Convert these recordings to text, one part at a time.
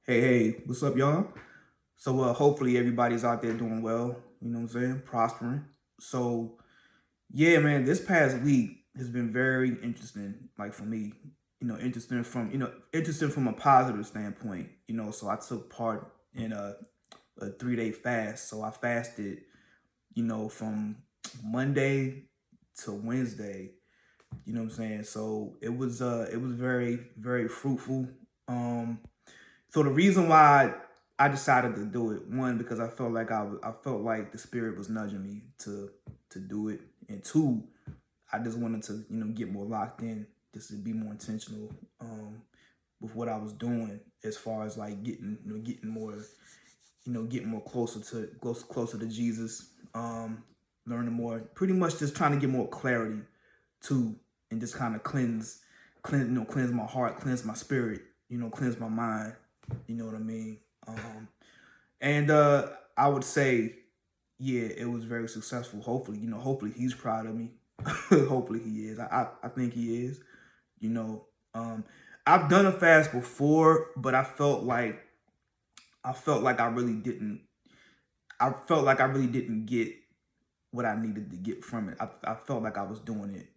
Hey, what's up, y'all? So, hopefully everybody's out there doing well, you know what I'm saying, prospering. So, yeah, man, this past week has been very interesting, like for me, interesting from a positive standpoint, so I took part in a 3 day fast. So I fasted, from Monday to Wednesday, you know what I'm saying? So it was very, very fruitful. Um, so the reason why I decided to do it, one, because I felt like the spirit was nudging me to do it, and two, I just wanted to get more locked in, just to be more intentional with what I was doing as far as like getting more getting more closer to Jesus, learning more, pretty much just trying to get more clarity too, and just kind of cleanse my heart, cleanse my spirit, cleanse my mind. You know what I mean? And I would say, yeah, it was very successful. Hopefully he's proud of me. Hopefully he is. I think he is. You know, um, I've done a fast before, but I felt like I really didn't. I felt like I really didn't get what I needed to get from it. I felt like I was doing it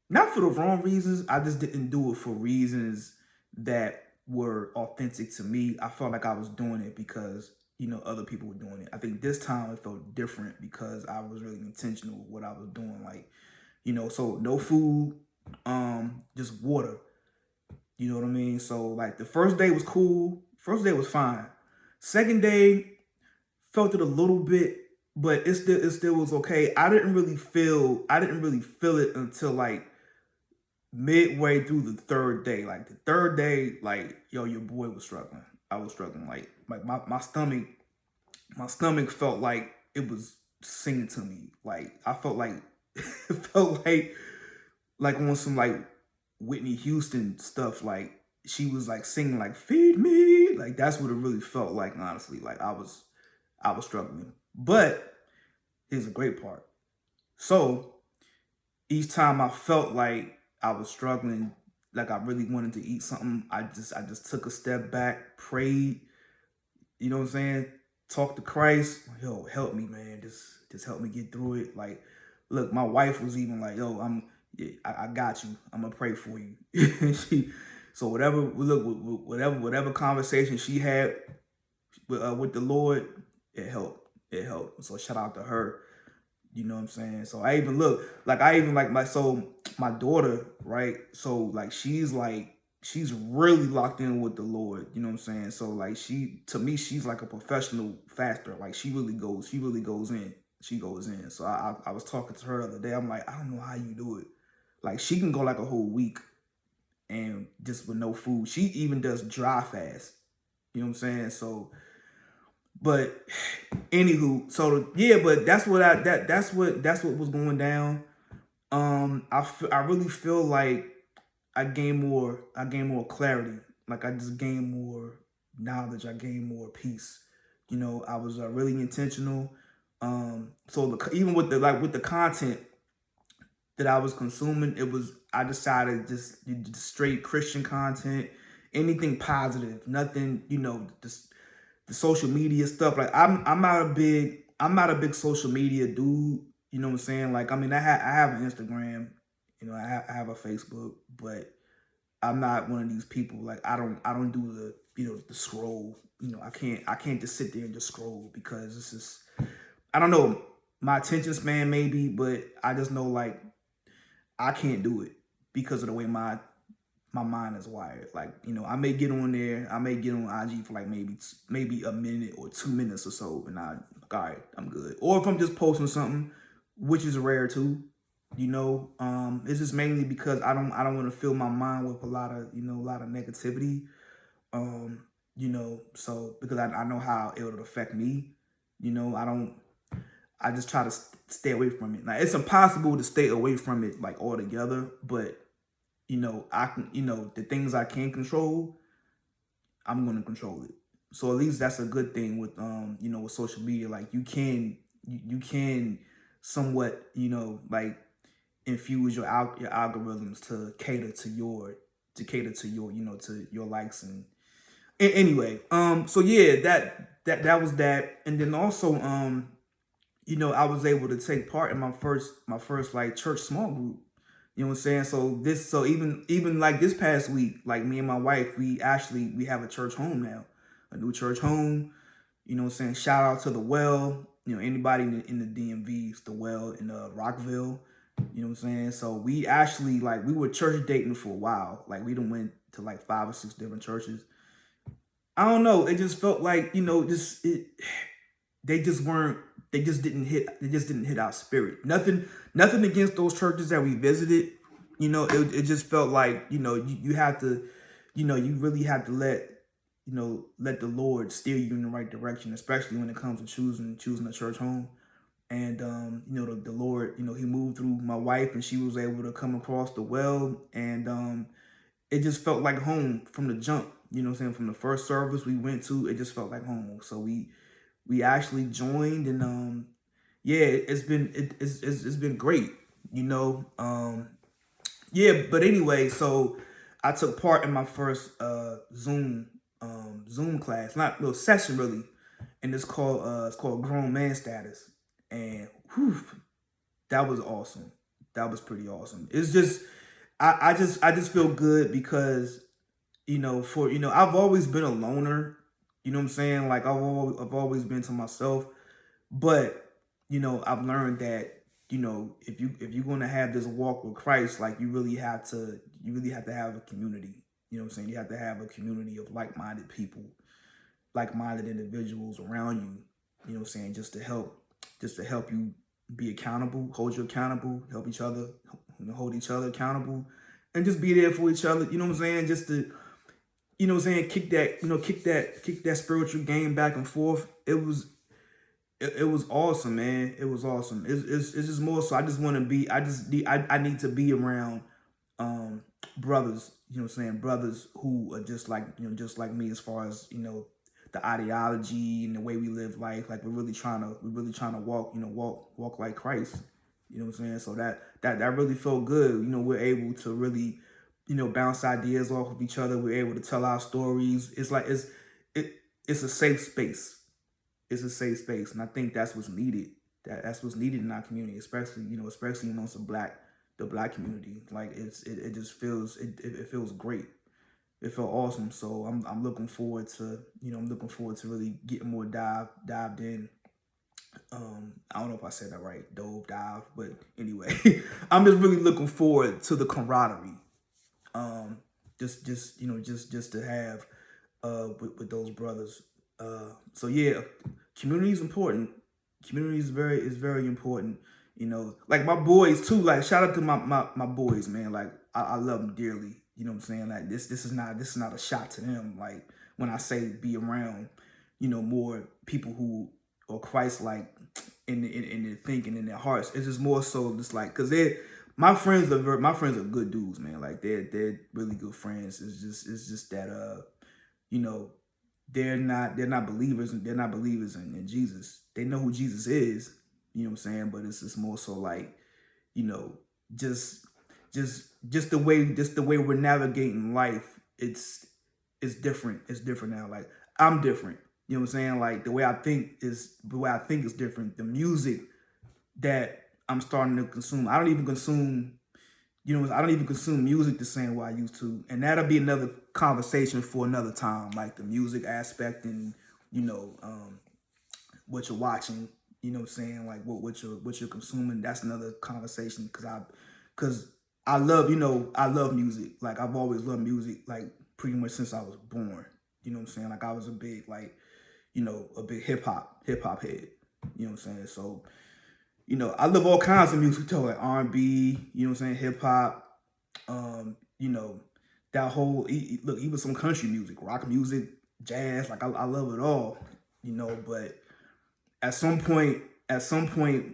not for the wrong reasons. I just didn't do it for reasons that were authentic to me. I felt like I was doing it because other people were doing it. I think this time it felt different because I was really intentional with what I was doing. Like so no food, just water. You know what I mean? So like the first day was cool. First day was fine. Second day felt it a little bit, but it still was okay. I didn't really feel it until like midway through the third day. Like the third day, like yo, your boy was struggling. I was struggling. Like my stomach felt like it was singing to me. Like I felt like it felt like on some like Whitney Houston stuff. Like she was like singing like "Feed Me." Like that's what it really felt like. Honestly, like I was struggling. But here's a great part. So each time I felt like I was struggling, like I really wanted to eat something, I just took a step back, prayed, you know what I'm saying? Talk to Christ. Yo, help me, man. Just help me get through it. Like, look, my wife was even like, yo, yeah, I got you. I'm gonna pray for you. So whatever conversation she had with the Lord, it helped. It helped. So shout out to her. You know what I'm saying? So I even like my daughter, right? So she's really locked in with the Lord, you know what I'm saying? So like to me she's like a professional faster. Like she really goes in. She goes in. So I was talking to her the other day. I'm like, I don't know how you do it. Like she can go like a whole week and just with no food. She even does dry fast. You know what I'm saying? So but anywho, so yeah, but that's what was going down. I really feel like I gained more clarity. Like I just gained more knowledge. I gained more peace. I was really intentional. So even with the content that I was consuming, it was I decided just straight Christian content, anything positive, nothing. The social media stuff. Like I'm not a big social media dude. You know what I'm saying? Like I mean I have an Instagram, I have a Facebook, but I'm not one of these people. Like I don't do the scroll. I can't just sit there and just scroll because it's just I don't know my attention span maybe, but I just know like I can't do it because of the way my mind is wired. Like, I may get on there, I may get on IG for like maybe a minute or 2 minutes or so, and all right, I'm good. Or if I'm just posting something, which is rare too, it's just mainly because I don't want to fill my mind with a lot of negativity. So because I know how it would affect me, I just try to stay away from it. Like it's impossible to stay away from it like altogether, but I can, the things I can control, I'm going to control it. So at least that's a good thing with with social media. Like you can somewhat, like infuse your algorithms to cater to your to your likes Anyway, so yeah, that was that, and then also, I was able to take part in my first like church small group. You know what I'm saying? So even like this past week, like me and my wife, we have a church home now, a new church home. You know what I'm saying? Shout out to the Well. Anybody in the DMV, it's the Well in Rockville. You know what I'm saying? So we actually like we were church dating for a while. Like we done went to like 5 or 6 different churches. I don't know. It just felt like just they just weren't. They just didn't hit our spirit. Nothing against those churches that we visited. It just felt like you have to, you really have to let the Lord steer you in the right direction, especially when it comes to choosing a church home. And the Lord, He moved through my wife, and she was able to come across the Well, and it just felt like home from the jump. You know what I'm saying? From the first service we went to, it just felt like home. So we actually joined, and yeah, it's been great. You know, yeah. But anyway, so I took part in my first Zoom class, not little session really, and it's called Grown Man Status, and whew, that was awesome. That was pretty awesome. It's just I just feel good because I've always been a loner. You know what I'm saying? Like I've always been to myself, but I've learned that if you're gonna have this walk with Christ, like you really have to have a community. You know what I'm saying? You have to have a community of like-minded people, like-minded individuals around you. You know what I'm saying? Just to help you be accountable, hold you accountable, help each other, hold each other accountable, and just be there for each other. You know what I'm saying? Just to kick that spiritual game back and forth. It was awesome, man. It was awesome. It's just more so. I just want to be. I need to be around brothers. You know what I'm saying? Brothers who are just like me as far as the ideology and the way we live life. Like we're really trying to walk like Christ. You know what I'm saying? So that really felt good. We're able to really bounce ideas off of each other. We're able to tell our stories. It's like it's a safe space. It's a safe space, and I think that's what's needed. That's what's needed in our community, especially amongst the black community. Like it just feels feels great. It felt awesome. So I'm looking forward to really getting more dived in. I don't know if I said that right, dive, but anyway, I'm just really looking forward to the camaraderie. Just to have with those brothers. So yeah, community is important. Community is very important. Like my boys too. Like shout out to my boys, man. Like I love them dearly. You know what I'm saying? Like this is not a shot to them. Like when I say be around, more people who are Christ like in their thinking, in their hearts. It's just more so just like because they my friends are good dudes, man. Like they're really good friends. It's just that you know they're not believers, and they're not believers in Jesus. They know who Jesus is, you know what I'm saying? But it's just more so like, you know, just just the way we're navigating life, it's different. It's different now. Like I'm different. You know what I'm saying? Like the way I think is different. The music that I'm starting to consume, I don't even consume music the same way I used to. And that'll be another conversation for another time, like the music aspect and, you know, what you're watching, you know what I'm saying? Like what you're consuming, that's another conversation because I love music. Like I've always loved music, like pretty much since I was born. You know what I'm saying? Like I was a big hip hop head. You know what I'm saying? So I love all kinds of music too, like R&B, you know what I'm saying, hip hop, you know, that whole look, even some country music, rock music, jazz, like I love it all, but at some point,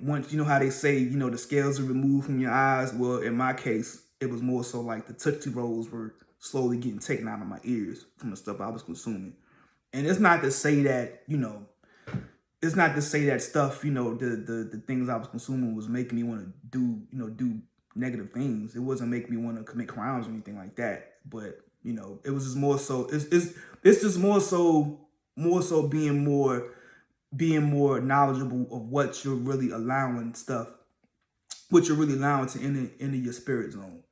once you know how they say, the scales are removed from your eyes, well, in my case, it was more so like the Tootsie Rolls were slowly getting taken out of my ears from the stuff I was consuming. And it's not to say that, stuff, the things I was consuming was making me want to do negative things. It wasn't making me want to commit crimes or anything like that. But You know, it was just more so. It's just more so being more knowledgeable of what you're really allowing stuff, what you're really allowing to enter your spirit zone.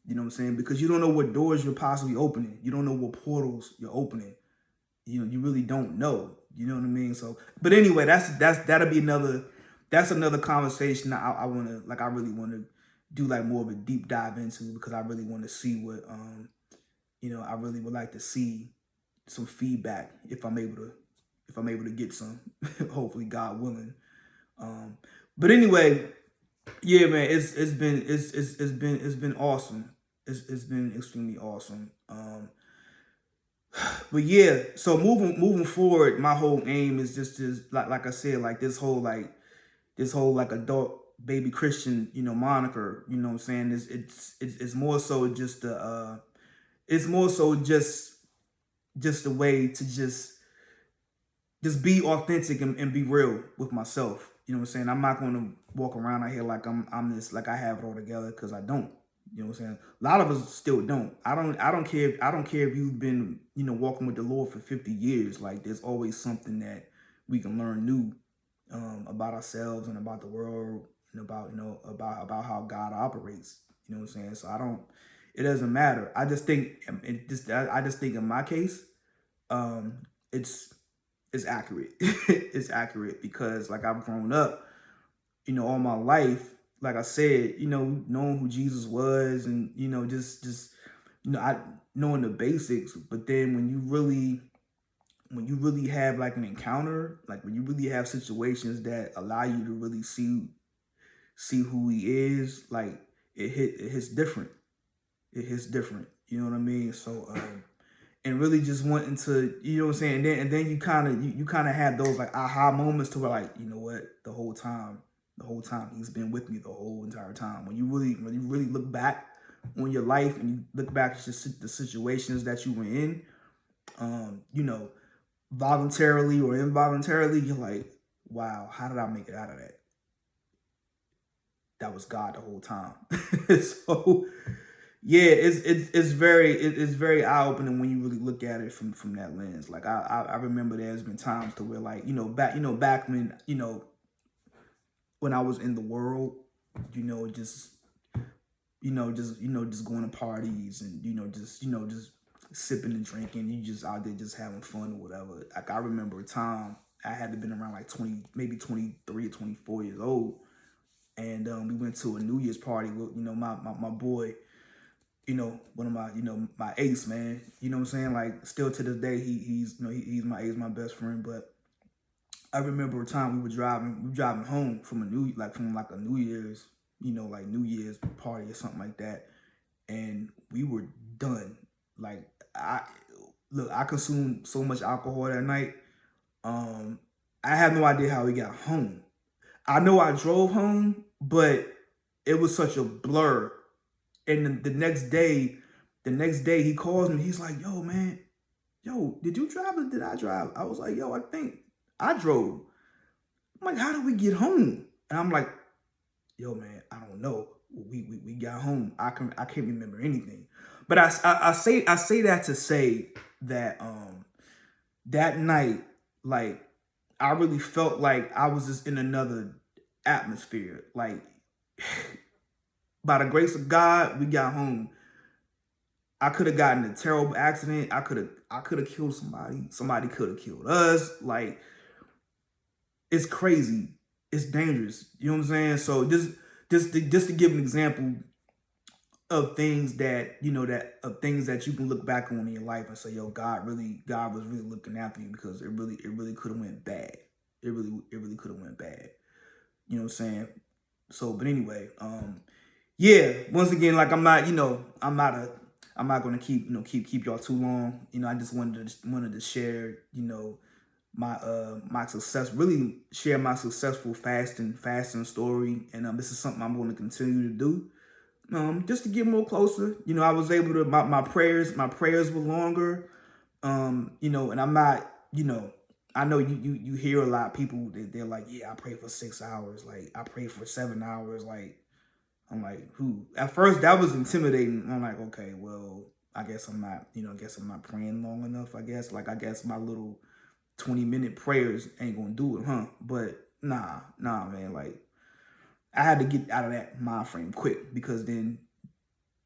You know what I'm saying? Because you don't know what doors you're possibly opening. You don't know what portals you're opening. You know, you really don't know. You know what I mean? So, but anyway, that'll be another conversation I want to, like, I really want to do like more of a deep dive into, because I really want to see what you know, I really would like to see some feedback if I'm able to get some, hopefully God willing. But anyway, yeah, man, it's been awesome. It's been extremely awesome. But yeah, so moving forward, my whole aim is just like I said, like this whole like adult baby Christian, you know, moniker. You know what I'm saying? It's more so just it's more so just a way to just be authentic and be real with myself. You know what I'm saying? I'm not going to walk around out here like I'm this, like I have it all together, because I don't. You know what I'm saying? A lot of us still don't. I don't care. I don't care if you've been, you know, walking with the Lord for 50 years. Like, there's always something that we can learn new about ourselves and about the world, and about, you know, about how God operates. You know what I'm saying? So I don't. It doesn't matter. I just think I just think in my case, it's accurate. It's accurate because, like, I've grown up, you know, all my life, like I said, you know, knowing who Jesus was, and, you know, just you know, I knowing the basics. But then when you really have like an encounter, like when you really have situations that allow you to really see who he is, like it hits different. It hits different. You know what I mean? So and really just wanting to, you know what I'm saying? And then you kind of have those like aha moments to where, like, you know what, the whole time he's been with me the whole entire time. When you really look back on your life, and you look back at just the situations that you were in, you know, voluntarily or involuntarily, you're like, wow, how did I make it out of that? That was God the whole time. So yeah, it's very eye opening when you really look at it from that lens. Like I remember there's been times to where, like, back when, when I was in the world, just just going to parties, and just sipping and drinking, you just out there just having fun or whatever. Like, I remember a time I had to been around like 20, maybe 23 or 24 years old, and we went to a New Year's party with my boy, one of my, my ace, man. You know what I'm saying? Like, still to this day, he's my ace, my best friend. But I remember a time we were driving home from a New Year's, like New Year's party or something like that, and we were done. Like, I consumed so much alcohol that night. I have no idea how we got home. I know I drove home, but it was such a blur. And the next day he calls me. He's like, "Yo, man, did you drive or did I drive?" I was like, "Yo, I think I drove." I'm like, "How did we get home?" And I'm like, "Yo, man, I don't know. We got home. I can't remember anything." But I say that to say that that night, like, I really felt like I was just in another atmosphere. Like, by the grace of God, we got home. I could have gotten in a terrible accident. I could have killed somebody. Somebody could have killed us. Like, it's crazy. It's dangerous. You know what I'm saying? So just to give an example of things that things that you can look back on in your life and say, "Yo, God was really looking after you," because it really could have went bad. It really could have went bad. You know what I'm saying? So, but anyway, yeah. Once again, like, I'm not going to keep y'all too long. I just wanted to share, my success, really share my successful fasting story, and this is something I'm going to continue to do. Just to get more closer. I was able to, my prayers were longer. And I'm not, I know you hear a lot of people that they're like, "Yeah, I pray for 6 hours. Like, I pray for 7 hours." Like, I'm like, who? At first that was intimidating. I'm like, okay, well, I guess I'm not, I guess I'm not praying long enough. I guess I guess my little 20-minute prayers ain't gonna do it, huh? But nah, man. Like I had to get out of that mind frame quick, because then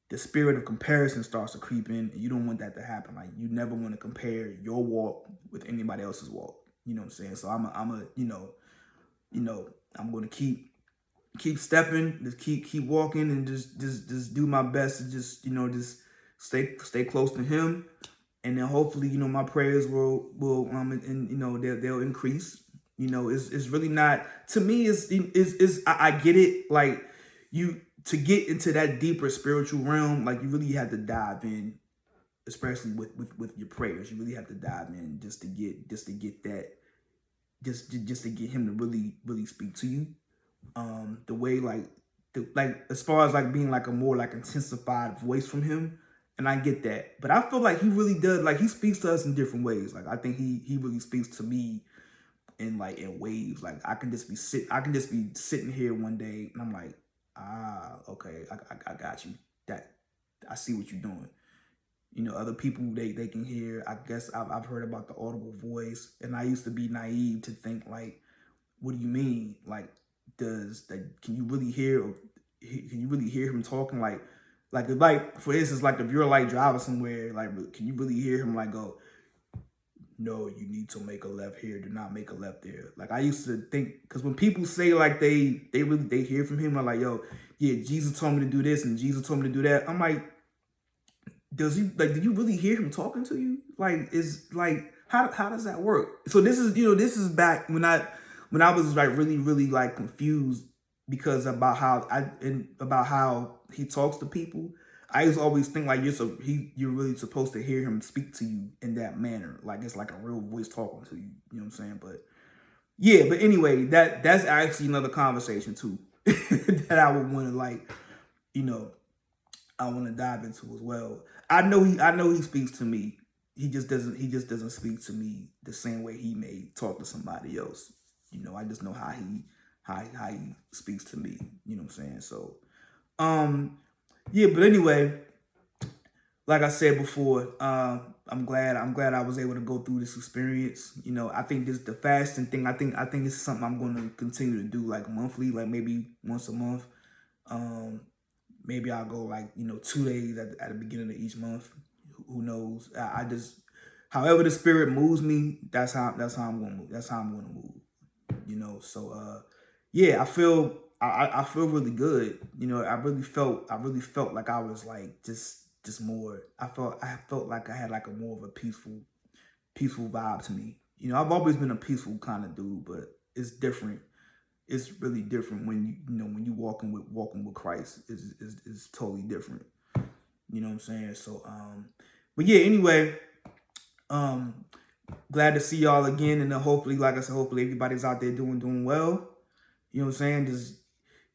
the spirit of comparison starts to creep in, and you don't want that to happen. Like you never want to compare your walk with anybody else's walk. You know what I'm saying? So I'm going to keep stepping, just keep walking, and just do my best to just stay close to Him, and then hopefully my prayers will and they'll increase. It's really not, to me, I get it, like to get into that deeper spiritual realm, like you really have to dive in, especially with your prayers. You really have to dive in just to get that, just to get Him to really speak to you. The way as far as like being like a more like intensified voice from Him. And I get that, but I feel like He really does, like He speaks to us in different ways. Like I think He really speaks to me in waves. Like I can just be sitting here one day and I'm like, okay, I got you. That I see what you're doing. Other people, they can hear. I guess I've heard about the audible voice, and I used to be naive to think like, what do you mean? Like, can you really hear Him talking? Like for instance, like if you're like driving somewhere, like can you really hear Him like go, no, you need to make a left here, do not make a left there? Like I used to think, because when people say like they hear from Him, I'm like, yo, yeah, Jesus told me to do this and Jesus told me to do that. I'm like, do you really hear Him talking to you? Like, how does that work? So this is back when I was like really like confused, because about how He talks to people. I used to always think like you're really supposed to hear Him speak to you in that manner, like it's like a real voice talking to you. You know what I'm saying? But yeah, but anyway, that's actually another conversation too that I would want to I want to dive into as well. I know He speaks to me. He just doesn't speak to me the same way He may talk to somebody else. I just know how He speaks to me. You know what I'm saying? So, yeah, but anyway, like I said before, I'm glad I was able to go through this experience. I think the fasting thing, I think this is something I'm going to continue to do like monthly, like maybe once a month. Maybe I'll go 2 days at the beginning of each month. Who knows? I just, however the Spirit moves me, that's how I'm going to move. That's how I'm going to move. So yeah, I feel really good. I really felt like I was like just more. I felt like I had like a more of a peaceful vibe to me. I've always been a peaceful kind of dude, but it's different. It's really different when when you walking with Christ. Is totally different. You know what I'm saying? So but yeah, anyway, glad to see y'all again, and hopefully, like I said, hopefully everybody's out there doing well. You know what I'm saying? Just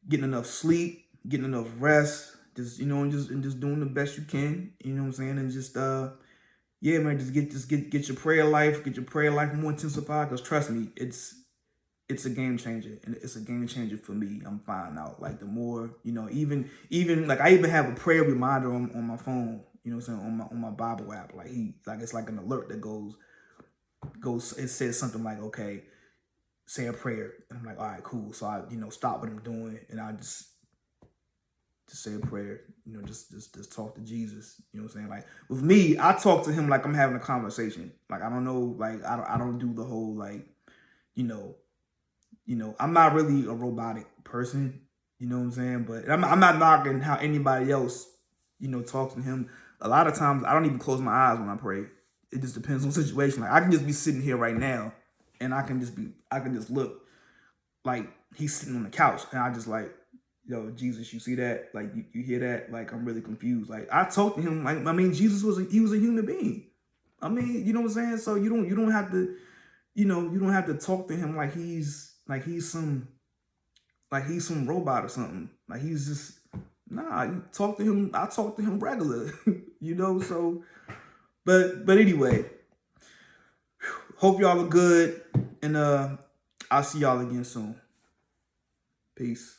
getting enough sleep, getting enough rest, just and just doing the best you can. You know what I'm saying? And just yeah, man, just get your prayer life more intensified. Because trust me, it's a game changer, and it's a game changer for me. I'm finding out like the more even like I even have a prayer reminder on my phone. You know what I'm saying, on my Bible app. Like it's like an alert that goes. It says something like, okay, say a prayer, and I'm like, all right, cool. So I stop what I'm doing, and I just say a prayer. Just talk to Jesus. You know what I'm saying? Like with me, I talk to Him like I'm having a conversation. Like I don't know, like I don't do the whole like I'm not really a robotic person. You know what I'm saying? But I'm not knocking how anybody else talks to Him. A lot of times I don't even close my eyes when I pray. It just depends on the situation. Like I can just be sitting here right now, and I can just look like He's sitting on the couch, and I just like, yo, Jesus, you see that? Like you hear that? Like I'm really confused. Like I talk to Him. Like I mean, Jesus was a human being. I mean, you know what I'm saying? So you don't have to, you don't have to talk to Him like he's some robot or something. Like he's just, nah, you talk to Him. I talk to Him regular, so, but anyway, hope y'all are good, and I'll see y'all again soon. Peace.